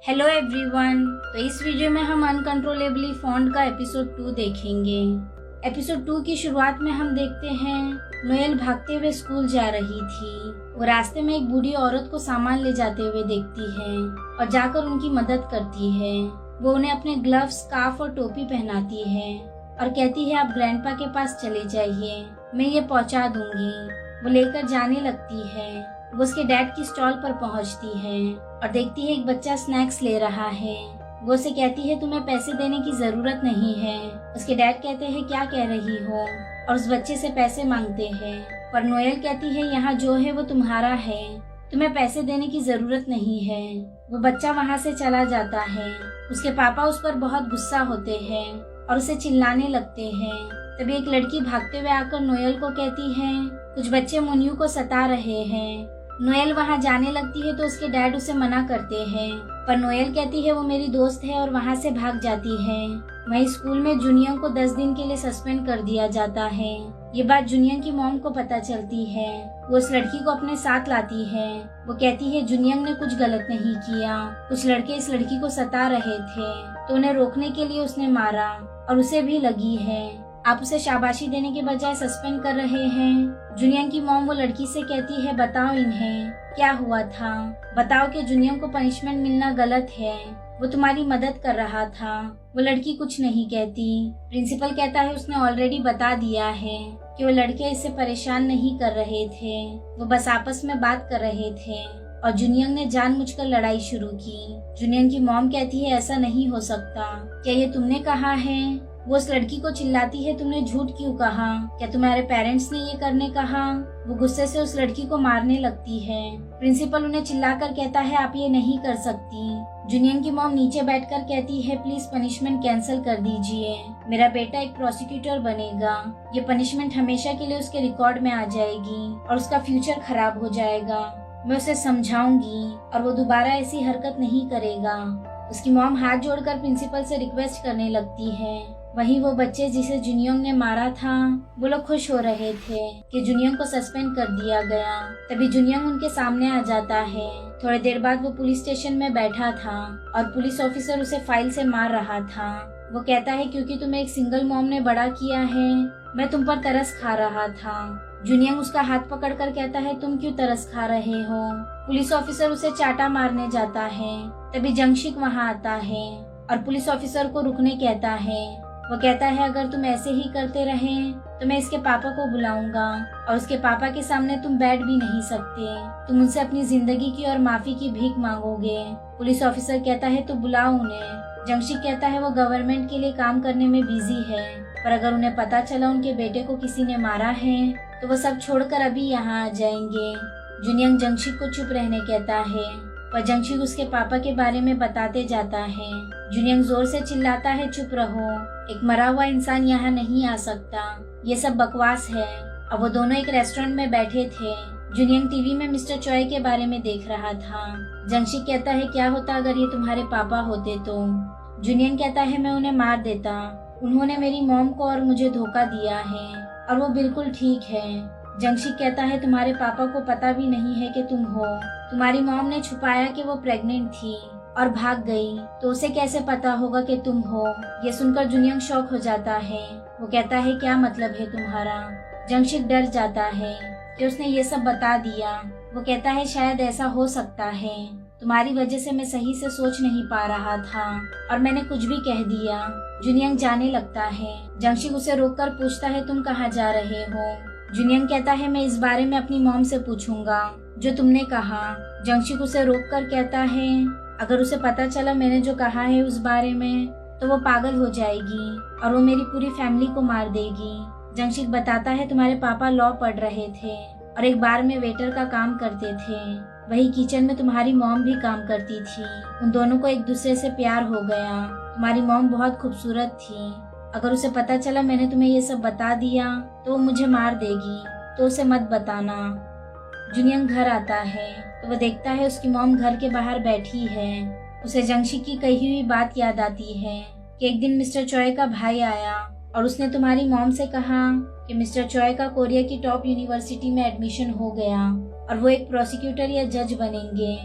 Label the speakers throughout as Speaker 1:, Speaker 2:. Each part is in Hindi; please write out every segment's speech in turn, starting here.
Speaker 1: Hello everyone. तो इस वीडियो में हम अनकंट्रोलेबली फॉन्ड का एपिसोड 2 देखेंगे। एपिसोड 2 की शुरुआत में हम देखते हैं नोएल भागते हुए स्कूल जा रही थी। वो रास्ते में एक बूढ़ी औरत को सामान ले जाते हुए देखती है और जाकर उनकी मदद करती है। वो उन्हें अपने ग्लव्स, स्कार्फ और टोपी पहनाती है और कहती है आप ग्रैंडपा के पास चले जाइए, मैं ये पहुंचा दूंगी। वो लेकर जाने लगती है। वो उसके डैड की स्टॉल पर पहुंचती है और देखती है एक बच्चा स्नैक्स ले रहा है। वो उसे कहती है तुम्हें पैसे देने की जरूरत नहीं है। उसके डैड कहते हैं क्या कह रही हो, और उस बच्चे से पैसे मांगते हैं। पर नोएल कहती है यहाँ जो है वो तुम्हारा है, तुम्हें पैसे देने की जरूरत नहीं है। वो बच्चा वहाँ से चला जाता है। उसके पापा उस पर बहुत गुस्सा होते हैं और उसे चिल्लाने लगते हैं। तभी एक लड़की भागते हुए आकर नोएल को कहती है कुछ बच्चे मुनियो को सता रहे हैं। नोएल वहां जाने लगती है तो उसके डैड उसे मना करते हैं, पर नोएल कहती है वो मेरी दोस्त है और वहां से भाग जाती है। वहीं स्कूल में जूनियंग को 10 दिन के लिए सस्पेंड कर दिया जाता है। ये बात जूनियंग की मॉम को पता चलती है। वो उस लड़की को अपने साथ लाती है। वो कहती है जूनियंग ने कुछ गलत नहीं किया, कुछ लड़के इस लड़की को सता रहे थे तो उन्हें रोकने के लिए उसने मारा और उसे भी लगी है। आप उसे शाबाशी देने के बजाय सस्पेंड कर रहे हैं। जूनियंग की मॉम वो लड़की से कहती है बताओ इन्हें क्या हुआ था, बताओ कि जूनियंग को पनिशमेंट मिलना गलत है, वो तुम्हारी मदद कर रहा था। वो लड़की कुछ नहीं कहती। प्रिंसिपल कहता है उसने ऑलरेडी बता दिया है कि वो लड़के इससे परेशान नहीं कर रहे थे, वो बस आपस में बात कर रहे थे और जूनियंग ने जानबूझकर लड़ाई शुरू की। जूनियंग की मॉम कहती है ऐसा नहीं हो सकता, क्या ये तुमने कहा है? वो उस लड़की को चिल्लाती है तुमने झूठ क्यों कहा, क्या तुम्हारे पेरेंट्स ने ये करने कहा? वो गुस्से से उस लड़की को मारने लगती है। प्रिंसिपल उन्हें चिल्लाकर कहता है आप ये नहीं कर सकती। जूनियंग की मॉम नीचे बैठकर कहती है प्लीज पनिशमेंट कैंसिल कर दीजिए, मेरा बेटा एक प्रोसिक्यूटर बनेगा, ये पनिशमेंट हमेशा के लिए उसके रिकॉर्ड में आ जाएगी और उसका फ्यूचर खराब हो जाएगा। मैं उसे समझाऊंगी और वो दोबारा ऐसी हरकत नहीं करेगा। उसकी मॉम हाथ जोड़कर प्रिंसिपल से रिक्वेस्ट करने लगती है। वहीं वो बच्चे जिसे जूनियंग ने मारा था वो लोग खुश हो रहे थे कि जूनियंग को सस्पेंड कर दिया गया। तभी जूनियंग उनके सामने आ जाता है। थोड़ी देर बाद वो पुलिस स्टेशन में बैठा था और पुलिस ऑफिसर उसे फाइल से मार रहा था। वो कहता है क्योंकि तुम्हें एक सिंगल मॉम ने बड़ा किया है, मैं तुम पर तरस खा रहा था। जूनियंग उसका हाथ पकड़कर कहता है तुम क्यों तरस खा रहे हो? पुलिस ऑफिसर उसे चाटा मारने जाता है। तभी जंगशिक वहाँ आता है और पुलिस ऑफिसर को रुकने कहता है। वो कहता है अगर तुम ऐसे ही करते रहे तो मैं इसके पापा को बुलाऊंगा और उसके पापा के सामने तुम बैठ भी नहीं सकते, तुम उनसे अपनी जिंदगी की और माफी की भीख मांगोगे। पुलिस ऑफिसर कहता है तो बुलाओ उन्हें। जंगशिक कहता है वो गवर्नमेंट के लिए काम करने में बिजी है, पर अगर उन्हें पता चला उनके बेटे को किसी ने मारा है तो वो सब छोड़कर अभी यहाँ आ जाएंगे। जूनियंग जंगशिक को चुप रहने कहता है पर जंगशिक उसके पापा के बारे में बताते जाता है। जूनियंग जोर से चिल्लाता है चुप रहो, एक मरा हुआ इंसान यहाँ नहीं आ सकता, ये सब बकवास है। अब वो दोनों एक रेस्टोरेंट में बैठे थे। जूनियंग टीवी में मिस्टर चॉय के बारे में देख रहा था। जंगशिक कहता है क्या होता अगर ये तुम्हारे पापा होते तो? जूनियंग कहता है मैं उन्हें मार देता, उन्होंने मेरी मॉम को और मुझे धोखा दिया है और वो बिल्कुल ठीक है। जंगशिक कहता है तुम्हारे पापा को पता भी नहीं है कि तुम हो, तुम्हारी मॉम ने छुपाया कि वो प्रेग्नेंट थी और भाग गई, तो उसे कैसे पता होगा कि तुम हो? ये सुनकर जूनियंग शॉक हो जाता है। वो कहता है क्या मतलब है तुम्हारा? जंगशिक डर जाता है कि उसने ये सब बता दिया। वो कहता है शायद ऐसा हो सकता है, तुम्हारी वजह से मैं सही से सोच नहीं पा रहा था और मैंने कुछ भी कह दिया। जूनियंग जाने लगता है। जंगशिक उसे रोककर पूछता है तुम कहाँ जा रहे हो? जूनियंग कहता है मैं इस बारे में अपनी मॉम से पूछूंगा जो तुमने कहा। जंगशिक उसे रोककर कहता है अगर उसे पता चला मैंने जो कहा है उस बारे में तो वो पागल हो जाएगी और वो मेरी पूरी फैमिली को मार देगी। जंगशिक बताता है तुम्हारे पापा लॉ पढ़ रहे थे और एक बार में वेटर का काम करते थे, वही किचन में तुम्हारी मॉम भी काम करती थी। उन दोनों को एक दूसरे से प्यार हो गया। तुम्हारी मॉम बहुत खूबसूरत थी, अगर उसे पता चला मैंने तुम्हें ये सब बता दिया तो वो मुझे मार देगी, तो उसे मत बताना। जूनियंग घर आता है तो वो देखता है उसकी मॉम घर के बाहर बैठी है। उसे जंगशिक की कही हुई बात याद आती है कि एक दिन मिस्टर चॉय का भाई आया और उसने तुम्हारी मॉम से कहा कि मिस्टर चॉय का कोरिया की टॉप यूनिवर्सिटी में एडमिशन हो गया और वो एक प्रोसिक्यूटर या जज बनेंगे।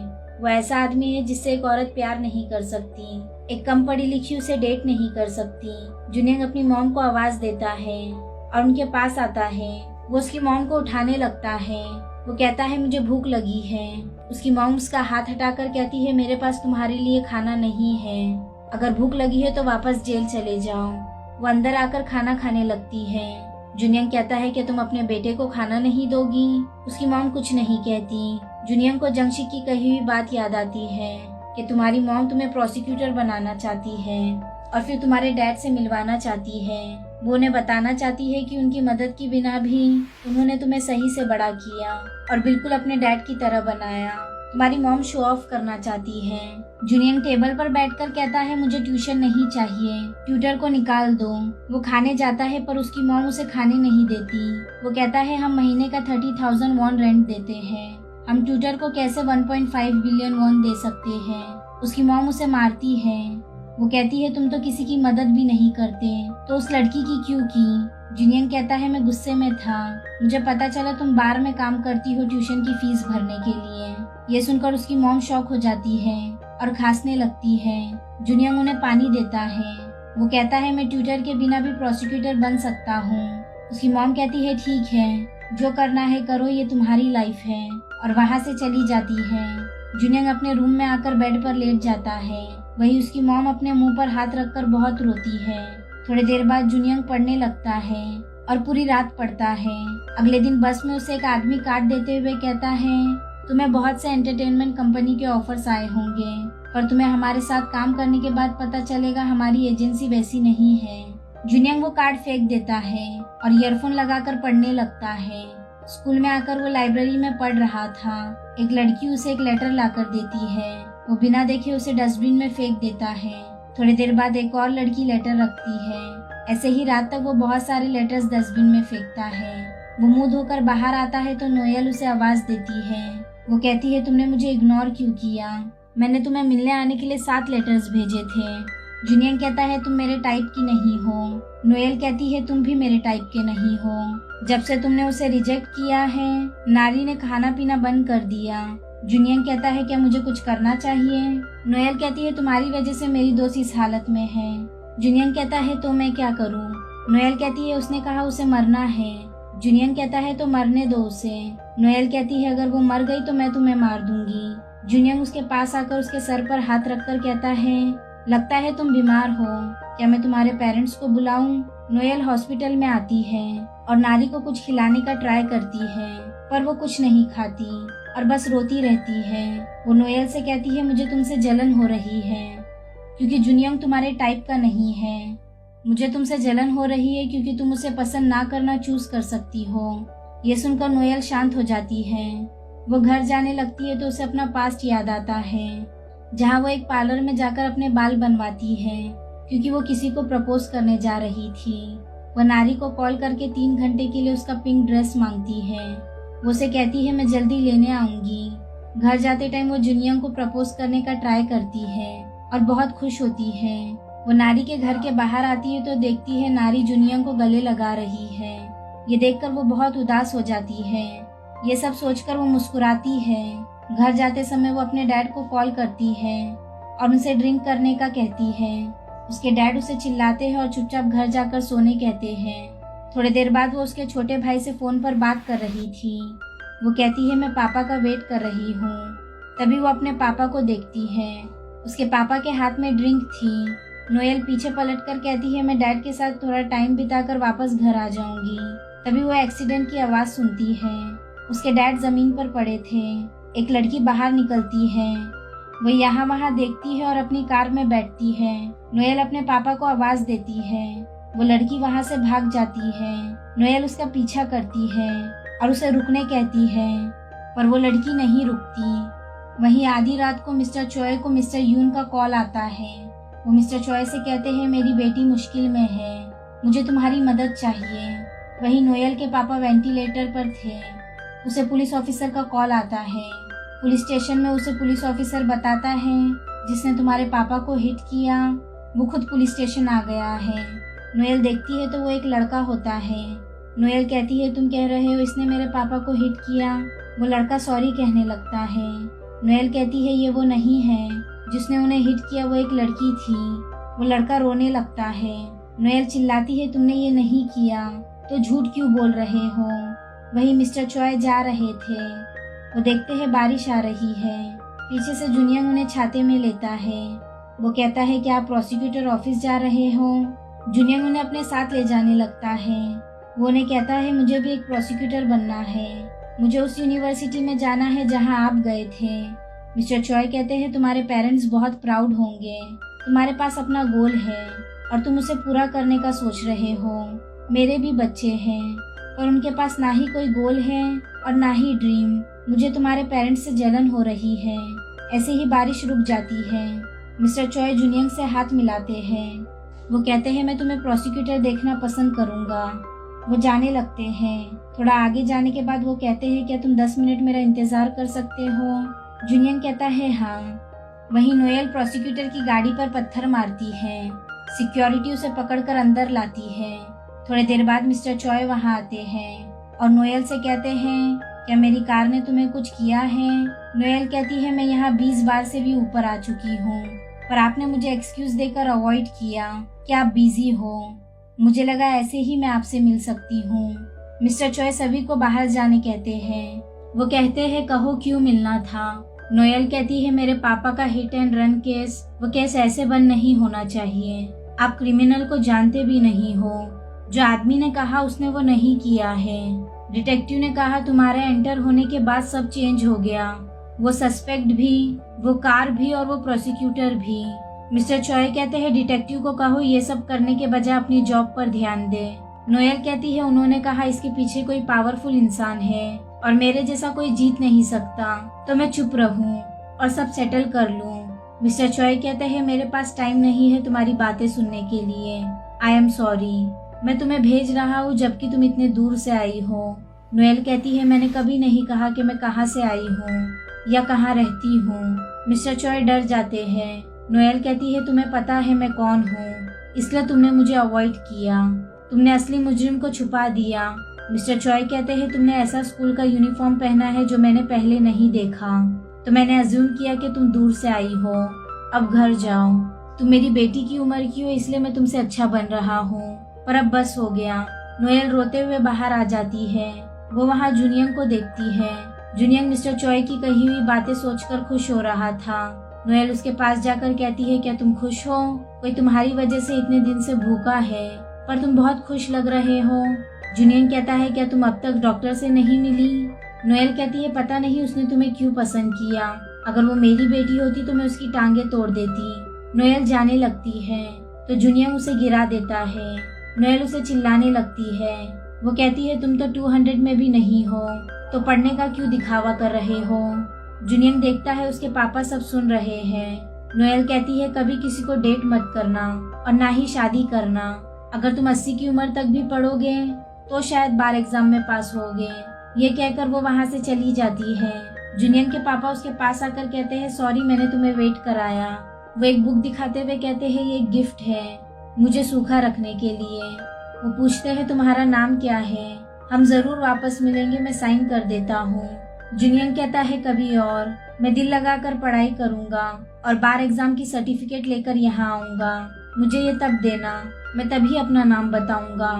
Speaker 1: वो ऐसा आदमी है जिससे एक औरत प्यार नहीं कर सकती, एक कम पढ़ी लिखी उसे डेट नहीं कर सकती। जुनियंग अपनी मॉम को आवाज देता है और उनके पास आता है। वो उसकी मॉम को उठाने लगता है। वो कहता है मुझे भूख लगी है। उसकी मॉम उसका हाथ हटाकर कहती है मेरे पास तुम्हारे लिए खाना नहीं है, अगर भूख लगी है तो वापस जेल चले जाओ। वो अंदर आकर खाना खाने लगती है। जुनियंग कहता है कि तुम अपने बेटे को खाना नहीं दोगी। उसकी मॉम कुछ नहीं कहती। जुनियंग को जंगशी की कही हुई बात याद आती है कि तुम्हारी मॉम तुम्हें प्रोसिक्यूटर बनाना चाहती है और फिर तुम्हारे डैड से मिलवाना चाहती है। वो उन्हें बताना चाहती है कि उनकी मदद के बिना भी उन्होंने तुम्हें सही से बड़ा किया और बिल्कुल अपने डैड की तरह बनाया। तुम्हारी मॉम शो ऑफ करना चाहती है। जुनियंग टेबल पर बैठकर कहता है मुझे ट्यूशन नहीं चाहिए, ट्यूटर को निकाल दो। वो खाने जाता है पर उसकी मॉम उसे खाने नहीं देती। वो कहता है हम महीने का 30,000 वॉन रेंट देते हैं, हम ट्यूटर को कैसे 1.5 बिलियन वॉन दे सकते हैं। उसकी मॉम उसे मारती है। वो कहती है तुम तो किसी की मदद भी नहीं करते, तो उस लड़की की क्यों की। जुनियंग कहता है मैं गुस्से में था, मुझे पता चला तुम बार में काम करती हो ट्यूशन की फीस भरने के लिए। ये सुनकर उसकी मॉम शॉक हो जाती है और खांसने लगती है। जुनियंग उन्हें पानी देता है। वो कहता है मैं ट्यूटर के बिना भी प्रोसिक्यूटर बन सकता हूँ। उसकी मॉम कहती है ठीक है, जो करना है करो, ये तुम्हारी लाइफ है, और वहाँ से चली जाती है। जुनियंग अपने रूम में आकर बेड पर लेट जाता है। वही उसकी मॉम अपने मुंह पर हाथ रखकर बहुत रोती है। थोड़ी देर बाद जुनियंग पढ़ने लगता है और पूरी रात पढ़ता है। अगले दिन बस में उसे एक आदमी काट देते हुए कहता है तुम्हें बहुत से एंटरटेनमेंट कंपनी के ऑफर्स आए होंगे, पर तुम्हें हमारे साथ काम करने के बाद पता चलेगा हमारी एजेंसी वैसी नहीं है। जुनियंग वो कार्ड फेंक देता है और ईयरफोन लगाकर पढ़ने लगता है। स्कूल में आकर वो लाइब्रेरी में पढ़ रहा था। एक लड़की उसे एक लेटर लाकर देती है। वो बिना देखे उसे डस्टबिन में फेंक देता है। थोड़ी देर बाद एक और लड़की लेटर रखती है। ऐसे ही रात तक वो बहुत सारे लेटर्स डस्टबिन में फेंकता है। वो मुंह धोकर बाहर आता है तो नोएल उसे आवाज देती है। वो कहती है तुमने मुझे इग्नोर क्यों किया, मैंने तुम्हें मिलने आने के लिए 7 लेटर्स भेजे थे। जुनियंग कहता है तुम मेरे टाइप की नहीं हो। नोएल कहती है तुम भी मेरे टाइप के नहीं हो। जब से तुमने उसे रिजेक्ट किया है, नारी ने खाना पीना बंद कर दिया। जुनियंग कहता है क्या मुझे कुछ करना चाहिए। नोएल कहती है तुम्हारी वजह से मेरी दोस्त इस हालत में है। जुनियंग कहता है तो मैं क्या करूं। नोएल कहती है उसने कहा उसे मरना है। जुनियंग कहता है तो मरने दो उसे। नोएल कहती है अगर वो मर गई तो मैं तुम्हें मार दूंगी। जुनियंग उसके पास आकर उसके सर पर हाथ रखकर कहता है लगता है तुम बीमार हो, क्या मैं तुम्हारे पेरेंट्स को बुलाऊं। नोएल हॉस्पिटल में आती है और नारी को कुछ खिलाने का ट्राई करती है, पर वो कुछ नहीं खाती और बस रोती रहती है। वो नोएल से कहती है मुझे तुमसे जलन हो रही है क्योंकि जुनियंग तुम्हारे टाइप का नहीं है। मुझे तुमसे जलन हो रही है क्योंकि तुम उसे पसंद ना करना चूज कर सकती हो। ये सुनकर नोएल शांत हो जाती है। वो घर जाने लगती है तो उसे अपना पास्ट याद आता है, जहाँ वो एक पार्लर में जाकर अपने बाल बनवाती है क्योंकि वो किसी को प्रपोज करने जा रही थी। वह नारी को कॉल करके 3 घंटे के लिए उसका पिंक ड्रेस मांगती है। वो उसे कहती है मैं जल्दी लेने आऊंगी। घर जाते टाइम वो जुनियंग को प्रपोज करने का ट्राई करती है और बहुत खुश होती है। वो नारी के घर के बाहर आती है तो देखती है नारी जुनियंग को गले लगा रही है। ये देखकर वो बहुत उदास हो जाती है। ये सब सोचकर वो मुस्कुराती है। घर जाते समय वो अपने डैड को कॉल करती है और उनसे ड्रिंक करने का कहती है। उसके डैड उसे चिल्लाते हैं और चुपचाप घर जाकर सोने कहते हैं। थोड़ी देर बाद वो उसके छोटे भाई से फोन पर बात कर रही थी। वो कहती है मैं पापा का वेट कर रही हूँ। तभी वो अपने पापा को देखती है। उसके पापा के हाथ में ड्रिंक थी। नोएल पीछे पलटकर कहती है मैं डैड के साथ थोड़ा टाइम बिताकर वापस घर आ जाऊंगी। तभी वो एक्सीडेंट की आवाज सुनती है। उसके डैड जमीन पर पड़े थे। एक लड़की बाहर निकलती है। वो यहाँ वहाँ देखती है और अपनी कार में बैठती है। नोएल अपने पापा को आवाज देती है। वो लड़की वहाँ से भाग जाती है। नोएल उसका पीछा करती है और उसे रुकने कहती है, पर वो लड़की नहीं रुकती। वहीं आधी रात को मिस्टर चॉय को मिस्टर यून का कॉल आता है। वो मिस्टर चॉय से कहते हैं मेरी बेटी मुश्किल में है, मुझे तुम्हारी मदद चाहिए। वहीं नोएल के पापा वेंटिलेटर पर थे। उसे पुलिस ऑफिसर का कॉल आता है। पुलिस स्टेशन में उसे पुलिस ऑफिसर बताता है जिसने तुम्हारे पापा को हिट किया वो खुद पुलिस स्टेशन आ गया है। नोएल देखती है तो वो एक लड़का होता है। नोएल कहती है तुम कह रहे हो इसने मेरे पापा को हिट किया। वो लड़का सॉरी कहने लगता है। नोएल कहती है ये वो नहीं है, जिसने उन्हें हिट किया वो एक लड़की थी। वो लड़का रोने लगता है। नोएल चिल्लाती है तुमने ये नहीं किया तो झूठ क्यों बोल रहे हो। वही मिस्टर चॉय जा रहे थे। वो देखते हैं बारिश आ रही है। पीछे से जुनियंग उन्हें छाते में लेता है। वो कहता है कि आप प्रोसिक्यूटर ऑफिस जा रहे हो। जुनियंग उन्हें अपने साथ ले जाने लगता है। वो उन्हें कहता है मुझे भी एक प्रोसिक्यूटर बनना है, मुझे उस यूनिवर्सिटी में जाना है जहां आप गए थे। मिस्टर चॉय कहते हैं तुम्हारे पेरेंट्स बहुत प्राउड होंगे, तुम्हारे पास अपना गोल है और तुम उसे पूरा करने का सोच रहे हो। मेरे भी बच्चे हैं पर उनके पास ना ही कोई गोल है और ना ही ड्रीम। मुझे तुम्हारे पेरेंट्स से जलन हो रही है। ऐसे ही बारिश रुक जाती है। मिस्टर चॉय जुनियंग से हाथ मिलाते हैं। वो कहते हैं मैं तुम्हें प्रोसिक्यूटर देखना पसंद करूंगा। वो जाने लगते हैं। थोड़ा आगे जाने के बाद वो कहते हैं क्या तुम 10 मिनट मेरा इंतजार कर सकते हो। जुनियंग कहता है हाँ। वहीं नोएल प्रोसिक्यूटर की गाड़ी पर पत्थर मारती है। सिक्योरिटी उसे पकड़कर अंदर लाती है। थोड़ी देर बाद मिस्टर चॉय वहां आते हैं और नोएल से कहते हैं क्या मेरी कार ने तुम्हें कुछ किया है। नोएल कहती है मैं यहाँ 20 बार से भी ऊपर आ चुकी हूँ पर आपने मुझे एक्सक्यूज देकर अवॉइड किया कि आप बिजी हो। मुझे लगा ऐसे ही मैं आपसे मिल सकती हूँ। मिस्टर चॉय सभी को बाहर जाने कहते हैं। वो कहते हैं कहो क्यों मिलना था। नोएल कहती है मेरे पापा का हिट एंड रन केस, वो केस ऐसे बंद नहीं होना चाहिए। आप क्रिमिनल को जानते भी नहीं हो। जो आदमी ने कहा उसने वो नहीं किया है। डिटेक्टिव ने कहा तुम्हारे एंटर होने के बाद सब चेंज हो गया। वो सस्पेक्ट भी, वो कार भी और वो प्रोसिक्यूटर भी। मिस्टर चॉय कहते हैं डिटेक्टिव को कहो ये सब करने के बजाय अपनी जॉब पर ध्यान दे। नोएल कहती है उन्होंने कहा इसके पीछे कोई पावरफुल इंसान है और मेरे जैसा कोई जीत नहीं सकता, तो मैं चुप रहूं और सब सेटल कर लूं। मिस्टर चॉय कहते हैं मेरे पास टाइम नहीं है तुम्हारी बातें सुनने के लिए। आई एम सॉरी, मैं तुम्हें भेज रहा हूँ जबकि तुम इतने दूर से आई हो। नोएल कहती है मैंने कभी नहीं कहा कि मैं कहाँ से आई हूँ या कहाँ रहती हूँ। मिस्टर चॉय डर जाते हैं। नोएल कहती है तुम्हें पता है मैं कौन हूँ, इसलिए तुमने मुझे अवॉइड किया, तुमने असली मुजरिम को छुपा दिया। मिस्टर चॉय कहते हैं तुमने ऐसा स्कूल का यूनिफॉर्म पहना है जो मैंने पहले नहीं देखा, तो मैंने अज्यूम किया कि तुम दूर से आई हो। अब घर जाओ, तुम मेरी बेटी की उम्र की हो इसलिए मैं तुमसे अच्छा बन रहा हूँ, पर अब बस हो गया। नोएल रोते हुए बाहर आ जाती है। वो वहाँ जुनियंग को देखती है। जुनियंग मिस्टर चॉय की कही हुई बातें सोचकर खुश हो रहा था। नोएल उसके पास जाकर कहती है क्या तुम खुश हो, कोई तुम्हारी वजह से इतने दिन से भूखा है पर तुम बहुत खुश लग रहे हो। जुनियंग कहता है क्या तुम अब तक डॉक्टर से नहीं मिली। नोएल कहती है पता नहीं उसने तुम्हें क्यों पसंद किया, अगर वो मेरी बेटी होती तो मैं उसकी टांगे तोड़ देती। नोएल जाने लगती है तो जुनियंग उसे गिरा देता है। नोएल उसे चिल्लाने लगती है। वो कहती है तुम तो 200 में भी नहीं हो, तो पढ़ने का क्यों दिखावा कर रहे हो। जुनियंग देखता है उसके पापा सब सुन रहे हैं। नोएल कहती है कभी किसी को डेट मत करना और ना ही शादी करना। अगर तुम 80 की उम्र तक भी पढ़ोगे तो शायद बार एग्जाम में पास होगे। ये कहकर वो वहाँ से चली जाती है। जुनियंग के पापा उसके पास आकर कहते हैं सॉरी मैंने तुम्हें वेट कराया। वो एक बुक दिखाते हुए कहते हैं ये एक गिफ्ट है मुझे सूखा रखने के लिए। वो पूछते हैं तुम्हारा नाम क्या है, हम जरूर वापस मिलेंगे, मैं साइन कर देता हूँ। जुनियंग कहता है कभी और, मैं दिल लगाकर पढ़ाई करूंगा और बार एग्जाम की सर्टिफिकेट लेकर यहाँ आऊंगा, मुझे ये तब देना, मैं तभी अपना नाम बताऊंगा।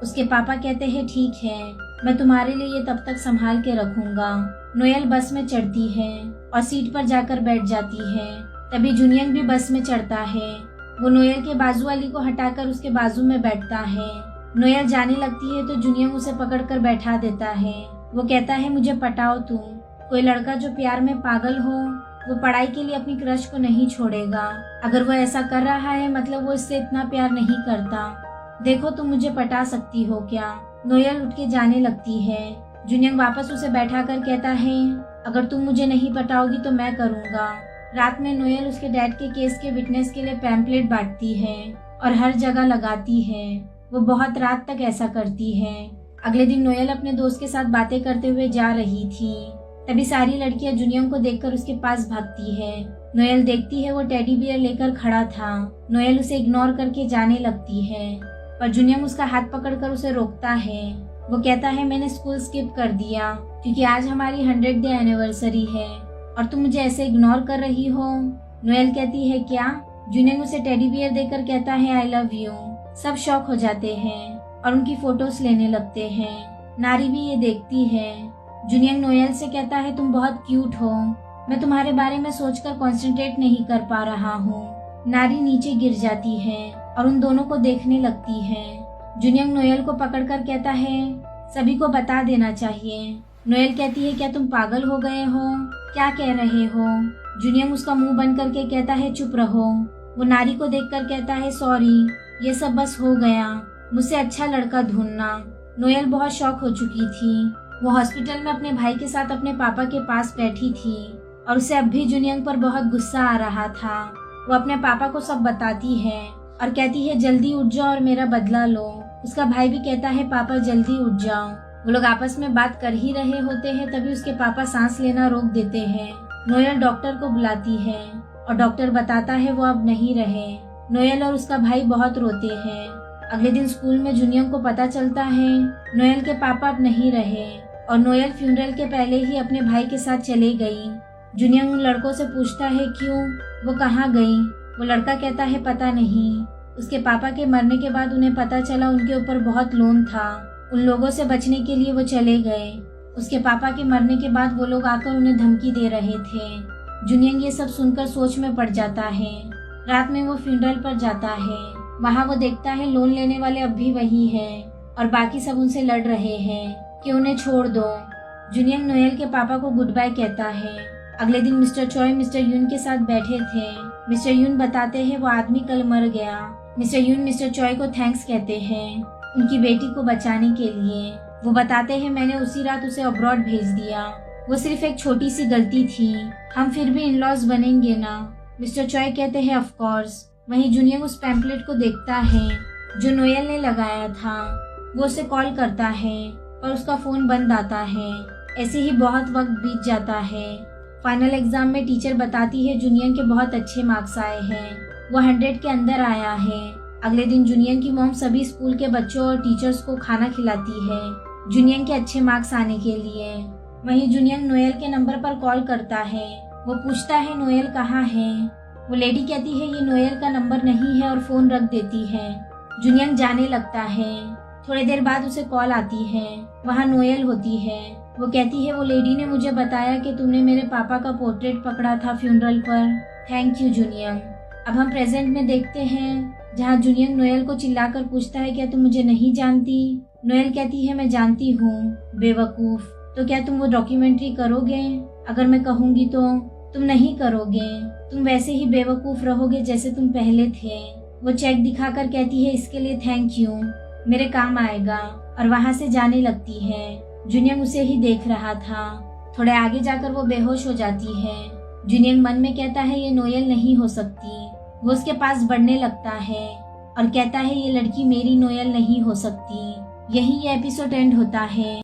Speaker 1: उसके पापा कहते हैं ठीक है, मैं तुम्हारे लिए ये तब तक संभाल के रखूंगा। नोएल बस में चढ़ती है और सीट पर जाकर बैठ जाती है। तभी जुनियंग भी बस में चढ़ता है। वो नोएल के बाजू वाली को हटाकर उसके बाजू में बैठता है। नोएल जाने लगती है तो जुनियंग उसे पकड़कर बैठा देता है। वो कहता है मुझे पटाओ तुम, कोई लड़का जो प्यार में पागल हो वो पढ़ाई के लिए अपनी क्रश को नहीं छोड़ेगा। अगर वो ऐसा कर रहा है मतलब वो इससे इतना प्यार नहीं करता। देखो तुम मुझे पटा सकती हो क्या। नोएल उठ के जाने लगती है। जुनियंग वापस उसे बैठा कर कहता है अगर तुम मुझे नहीं पटाओगी तो मैं करूँगा। रात में नोएल उसके डैड के केस के विटनेस के लिए पैम्पलेट बांटती है और हर जगह लगाती है। वो बहुत रात तक ऐसा करती है। अगले दिन नोएल अपने दोस्त के साथ बातें करते हुए जा रही थी। तभी सारी लड़कियां जुनियंग को देखकर उसके पास भागती है। नोएल देखती है वो टेडी बियर लेकर खड़ा था। नोएल उसे इग्नोर करके जाने लगती है पर जुनियंग उसका हाथ पकड़कर उसे रोकता है। वो कहता है मैंने स्कूल स्किप कर दिया क्योंकि आज हमारी 100th डे एनिवर्सरी है। और तुम मुझे ऐसे इग्नोर कर रही हो। नोएल कहती है क्या? जुनियंग उसे टेडी बियर देकर कहता है आई लव यू। सब शॉक हो जाते हैं और उनकी फोटोज लेने लगते हैं। नारी भी ये देखती है। जुनियंग नोएल से कहता है तुम बहुत क्यूट हो, मैं तुम्हारे बारे में सोचकर कॉन्सेंट्रेट नहीं कर पा रहा हूँ। नारी नीचे गिर जाती है और उन दोनों को देखने लगती है। जुनियंग नोएल को पकड़कर कहता है सभी को बता देना चाहिए। नोएल कहती है क्या तुम पागल हो गए हो, क्या कह रहे हो? जुनियंग उसका मुंह बंद करके कहता है चुप रहो। वो नारी को देखकर कहता है सॉरी, ये सब बस हो गया, मुझसे अच्छा लड़का ढूंढना। नोएल बहुत शॉक हो चुकी थी। वो हॉस्पिटल में अपने भाई के साथ अपने पापा के पास बैठी थी और उसे अब भी जुनियंग पर बहुत गुस्सा आ रहा था। वो अपने पापा को सब बताती है और कहती है जल्दी उठ जाओ और मेरा बदला लो। उसका भाई भी कहता है पापा जल्दी उठ जाओ। वो लोग आपस में बात कर ही रहे होते हैं, तभी उसके पापा सांस लेना रोक देते हैं। नोएल डॉक्टर को बुलाती है और डॉक्टर बताता है वो अब नहीं रहे। नोएल और उसका भाई बहुत रोते हैं। अगले दिन स्कूल में जुनियंग को पता चलता है नोएल के पापा अब नहीं रहे और नोएल फ्यूनरल के पहले ही अपने भाई के साथ चले गई। जुनियंग उन लड़कों से पूछता है क्यों, वो कहाँ गई? वो लड़का कहता है पता नहीं। उसके पापा के मरने के बाद उन्हें पता चला उनके ऊपर बहुत लोन था। उन लोगों से बचने के लिए वो चले गए। उसके पापा के मरने के बाद वो लोग आकर उन्हें धमकी दे रहे थे। जुनियंग ये सब सुनकर सोच में पड़ जाता है। रात में वो फ्यूनरल पर जाता है। वहाँ वो देखता है लोन लेने वाले अब भी वही हैं और बाकी सब उनसे लड़ रहे हैं कि उन्हें छोड़ दो। जुनियंग नोएल के पापा को गुड बाय कहता है। अगले दिन मिस्टर चॉय मिस्टर यून के साथ बैठे थे। मिस्टर यून बताते हैं वो आदमी कल मर गया। मिस्टर यून मिस्टर चॉय को थैंक्स कहते हैं उनकी बेटी को बचाने के लिए। वो बताते हैं मैंने उसी रात उसे अब्रॉड भेज दिया, वो सिर्फ एक छोटी सी गलती थी, हम फिर भी इन लॉज बनेंगे ना? मिस्टर चॉय कहते हैं ऑफ कोर्स। वहीं जुनियंग उस पैम्पलेट को देखता है जो नोएल ने लगाया था। वो उसे कॉल करता है पर उसका फोन बंद आता है। ऐसे ही बहुत वक्त बीत जाता है। फाइनल एग्जाम में टीचर बताती है जुनियंग के बहुत अच्छे मार्क्स आए हैं, वो 100 के अंदर आया है। अगले दिन जुनियंग की मॉम सभी स्कूल के बच्चों और टीचर्स को खाना खिलाती है जुनियंग के अच्छे मार्क्स आने के लिए। वहीं जुनियंग नोएल के नंबर पर कॉल करता है। वो पूछता है नोएल कहाँ है? वो लेडी कहती है ये नोएल का नंबर नहीं है और फोन रख देती है। जुनियंग जाने लगता है। थोड़ी देर बाद उसे कॉल आती है। वहाँ नोएल होती है। वो कहती है वो लेडी ने मुझे बताया कि तुमने मेरे पापा का पोर्ट्रेट पकड़ा था फ्यूनरल पर। Thank you Junying. अब हम प्रेजेंट में देखते हैं जहाँ जुनियंग नोएल को चिल्लाकर पूछता है क्या तुम मुझे नहीं जानती? नोएल कहती है मैं जानती हूँ बेवकूफ। तो क्या तुम वो डॉक्यूमेंट्री करोगे? अगर मैं कहूँगी तो? तुम नहीं करोगे, तुम वैसे ही बेवकूफ रहोगे जैसे तुम पहले थे। वो चेक दिखाकर कहती है इसके लिए थैंक यू, मेरे काम आएगा, और वहाँ से जाने लगती है। जुनियंग उसे ही देख रहा था। थोड़े आगे जाकर वो बेहोश हो जाती है। जुनियंग मन में कहता है ये नोएल नहीं हो सकती। वो उसके पास बढ़ने लगता है और कहता है ये लड़की मेरी नोएल नहीं हो सकती। यही ये एपिसोड एंड होता है।